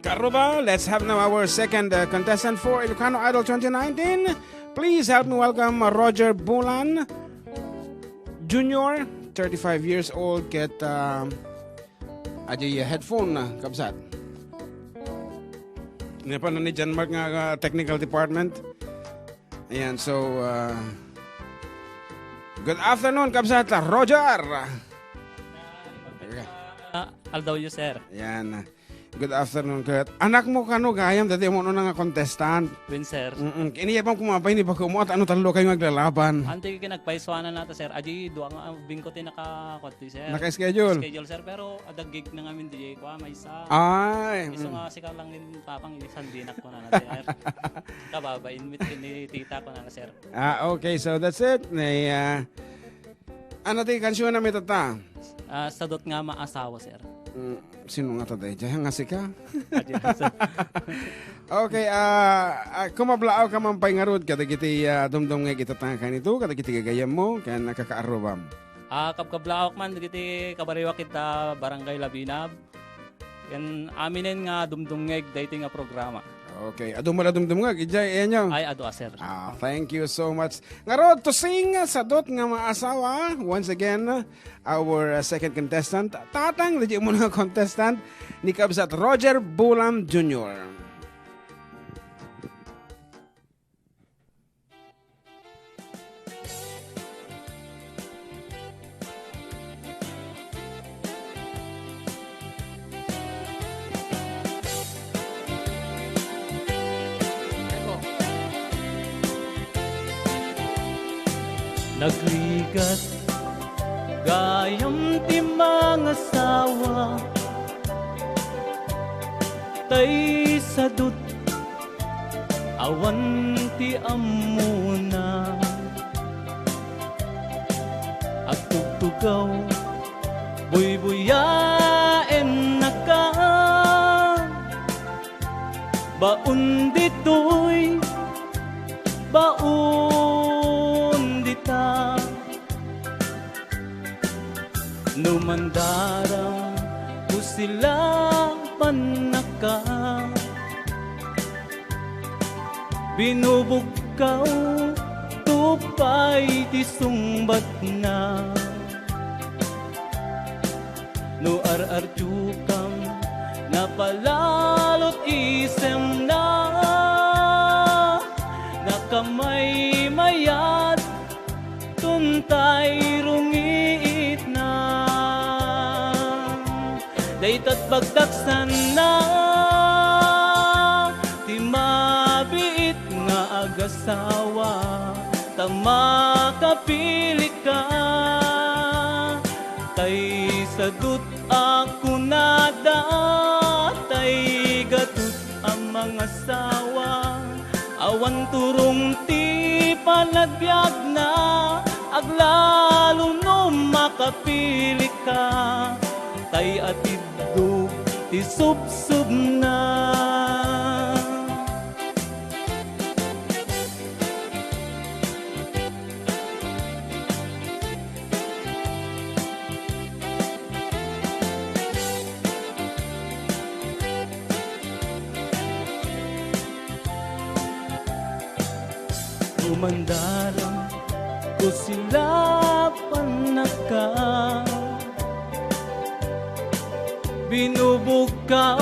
Karuba, let's have now our second contestant for Ilocano Idol 2019. Please help me welcome Roger Bulan Jr., 35 years old, get aja headphone na kabsat. Hindi pa na ni John Mark nga technical department. Ayan, so good afternoon kabsat, Roger. Aldaw you, sir. Ayan. Good afternoon, Kurt. Anak mo kano gayam, dati mo na nga contestant. Win, sir. Ini yapang kumapay, ni ba kumuat, ano talo kayo maglalaban? Ante ka nagpaiswanan nato, sir. Aji, duwa nga bingkotin naka-konti, sir. Naka-schedule? Schedule, sir. Pero adag gig na ngamin DJ ko, may isa. Ay. Iso nga sikaw lang din papang isang dinak ko na sir. Kababain, meet ni tita ko na sir. Okay, so that's it. Ano tayo kansyon na may tata? Sadot nga maasawa, sir. Sino nga tatay? Diyan nga sika? Aji, sir. Okay, kumablaaw ka man pa'y ngarod, kada kiti dumdum nga kita tangan ito, kada kiti gagayam mo, kaya nakakaarobam. Kapkablaok man, kiti kabariwa kita Barangay Labinab. Yan aminin nga dumdungeg dating nga programa. Okay, adum mo na dumdum nga, ijay, enyo. Ay, ado sir. Thank you so much. Ngarod, to sing sa dot nga maasawa, once again, our second contestant, tatang, legit mo na contestant, ni Kabsat Roger Bulam Jr. Nagrigat gayam ti mga sawa tay sadut awan ti amuna at tugtugaw buy-buyaen naka baon ditoy baon dita numandarang ko sila panaka binubugkaw tupay di sumbat na no ar-arjukam napalalot isem na nakamay mayat tuntay rungiit na daytat bagdaksan na ti mabiit nga agasawa tama kapili ka tay sadut ako nada tay gatut ang mga sawa awan turong ti panagbiag na aglalo no makapili ka tay atidog ti subsub na mandarang ko sila panaka binubugkaw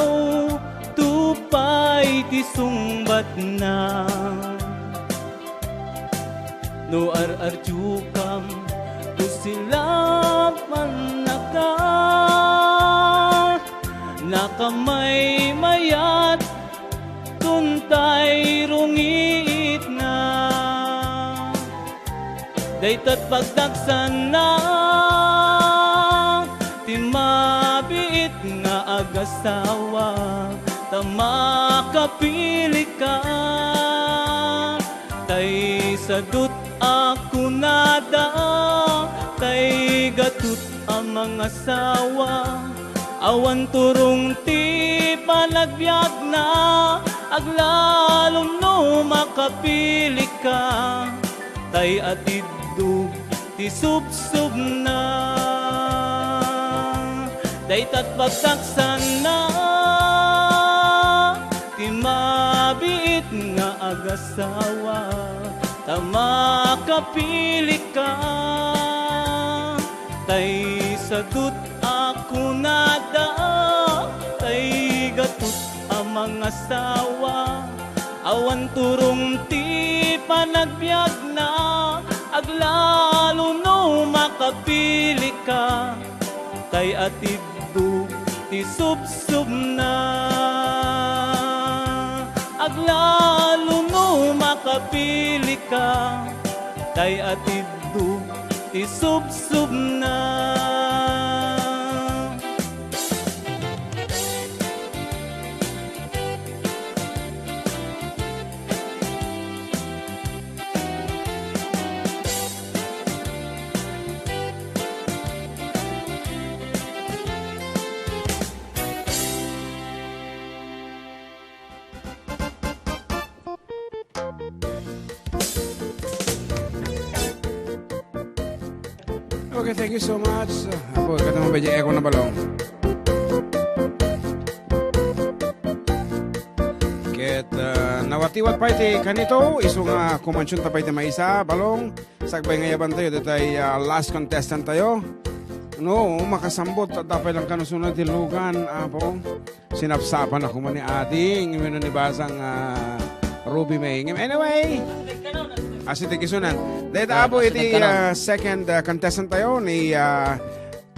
tupay ti sumbat na no ar-arjukam ko sila panaka nakamay mayat tuntay rungiit na daytat pagdaksan na ti mabiit nga agasawa tama kapili ka tay sadut ako nada tay gatut ang mga sawa awan turong ti panagbiag na aglalom no makapili ka tay atidug ti subsub na daytat pagtaksan na kapit nga agasawa, tama kapili ka. Tay sadut ako nada, tay gatut ang mga sawa. Awan turong ti panagbiag na, aglalo no makapili ka. Tay atiddu ti subsub na, aglalo no makapili ka. Tay atiddu ti subsub na. Okay, thank you so much. Ako, katong medyo echo na balong. Ket nawatiwat pa iti kanito, iso nga kumansyon ta pa iti maisa, balong. Sagbay nga yaban tayo, datay last contestant tayo. No, makasambot, tapay lang kanusunod ti lugan, apo. Sinapsapan ako man ni ating, yun ni basang Ruby May. Anyway, asiti kisunan. Dahil abo iti second contestant tayo ni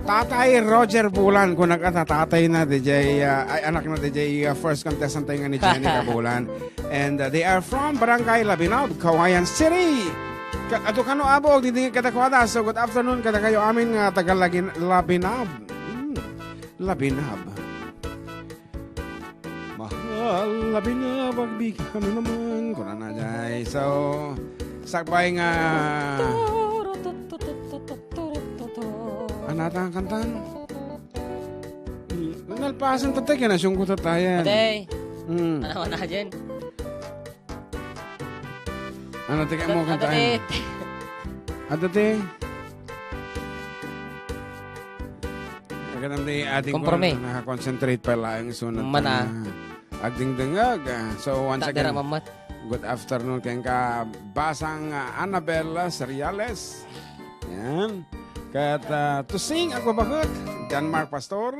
Tatay Roger Bulan. Kung nagkatatatay na DJ, ay anak na DJ, first contestant tayo nga ni Jenny Bulan. And they are from Barangay Labinaw, Cauayan City. Ato kano abo, hindi katakwada. So good afternoon, kada kayo amin nga taga Labinaw. Labinaw. Mahal, Labinaw, pagbigay kami naman. Kuna na jay. So, sakbay nga anata ang kantan nalpasan tatay ka na siyong kutatayan Ate, ano na dyan? ano tika mo kantaan adate kaganam di ating Kompromi. nakakonsentrate pala ang sunod Mana. agding-dingag. So once Tak dara again, mamat. good afternoon kay ka basang Annabel Seriales. Yan. Kat to sing ako bakit? Denmark Pastor.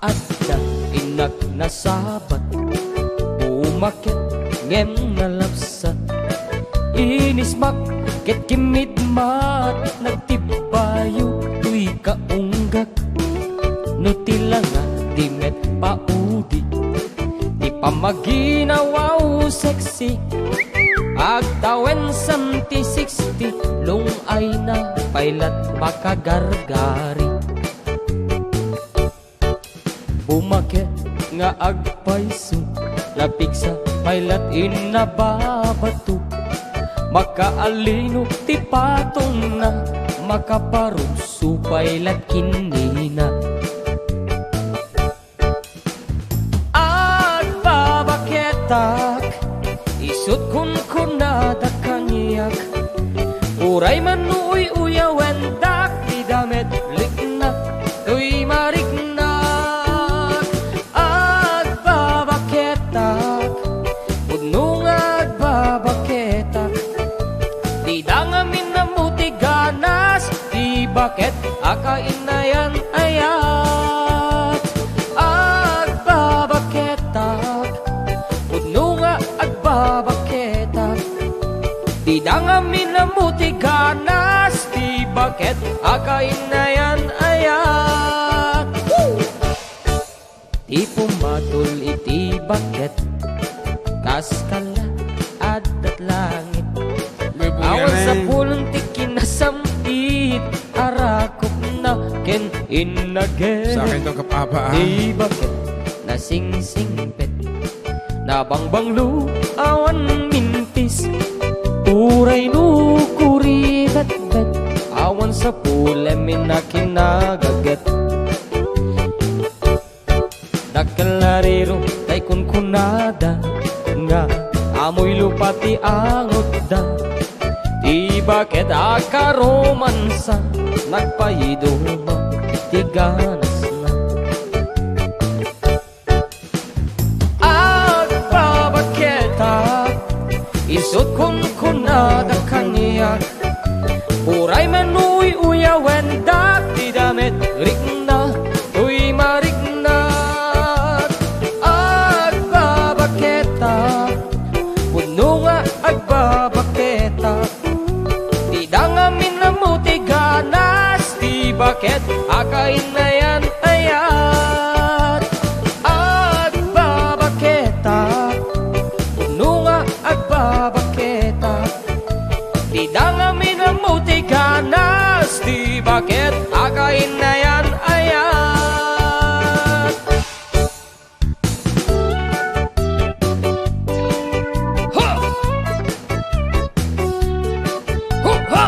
Adda inak nasabat, umakit ngem nalapsat, inismak ket kimidmat, nagtibayo tuy kaunggak, nutila nga dimet paudi, di pamaginawaw sexy, agtawen santi 60, lung ay na pailat makagargari. Umakit nga agpaiso, lapigsa pailat inababato, makaalino ti patong na, makaparuso pailat kinina. Agbabaketak, isut kun kunada kanyak, uray manuy uyawen dak, idamet likna, tuy marikna. Bakit akain na yan ayat, agbabaketak, udno nga agbabaketak, di dangamin na muti ganas, di bakit akain na yan ayat. Di pumatul iti bakit, kaskala adat langit, awan sa pulong tikin na sampit, arakop na ken inagen. Sa akin itong kapapa. Di bakit nasingsingpet, nabangbanglo awan mintis, uray nukuri gatgat, awan sa pulemin na kinagagat. Nagkalariro tay kunkunada nga amoy lupa ti angot da. Di bakit akaromansa nagpaiduma ti ganas na. Agpabaketa isot kunkunada kaniyak. Uray manuy uyawen dak ti damit rikna tuy mariknat. Agbabaketa puno nga agbabaketa di dangamin na muti ganas. Di bakit akain na yan ayat. Agbabaketa puno nga agbabaketa di dangamin na muti ganas. Di bakit akain na yan ayat. Ha! Hu! Ha!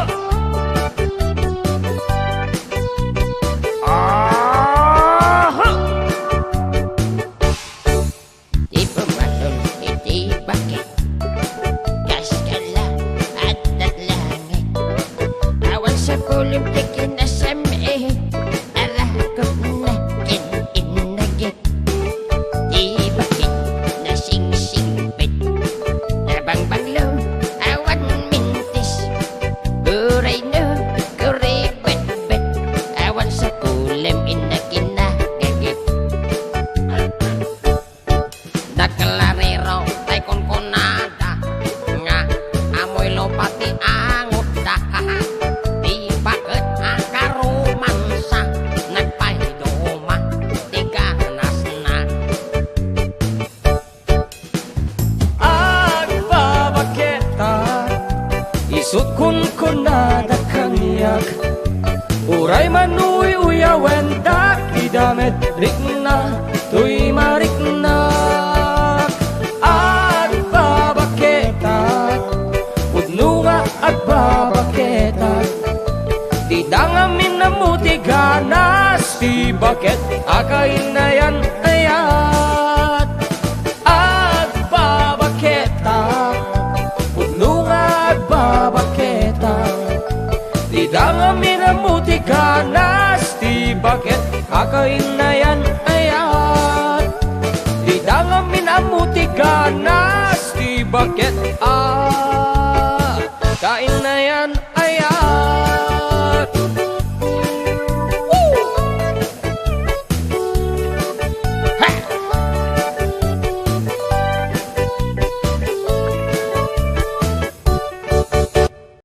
Ah! Di pumatol, hindi bakit kaskala at natlangit. Awan sa kulim tikin na sami, arakot na kininagit. Di bakit nasingsingpit, nabangbanglo, awan mintis. Uray no, kuribet-bet, awan sa kulim inakinagagit. Nagkalariro tay kunkunada nga amoy lupa ti angot da. Di bakit akaromansa nagpaiduma ti ganas na. Agbabaketa isut kunkunada kaniyak. Uray manuy uyawen dak ti damit rikna tuy mariknak. Agbabaketa pudno nga agbabaketa di dangamin na muti ganas. Di bakit akain na yan ayat. Agbabaketa pudno nga agbabaketa di dangamin na muti ganas. Di bakit akain na yan ayat. Di dangamin na muti ganas. Di bakit kain na yan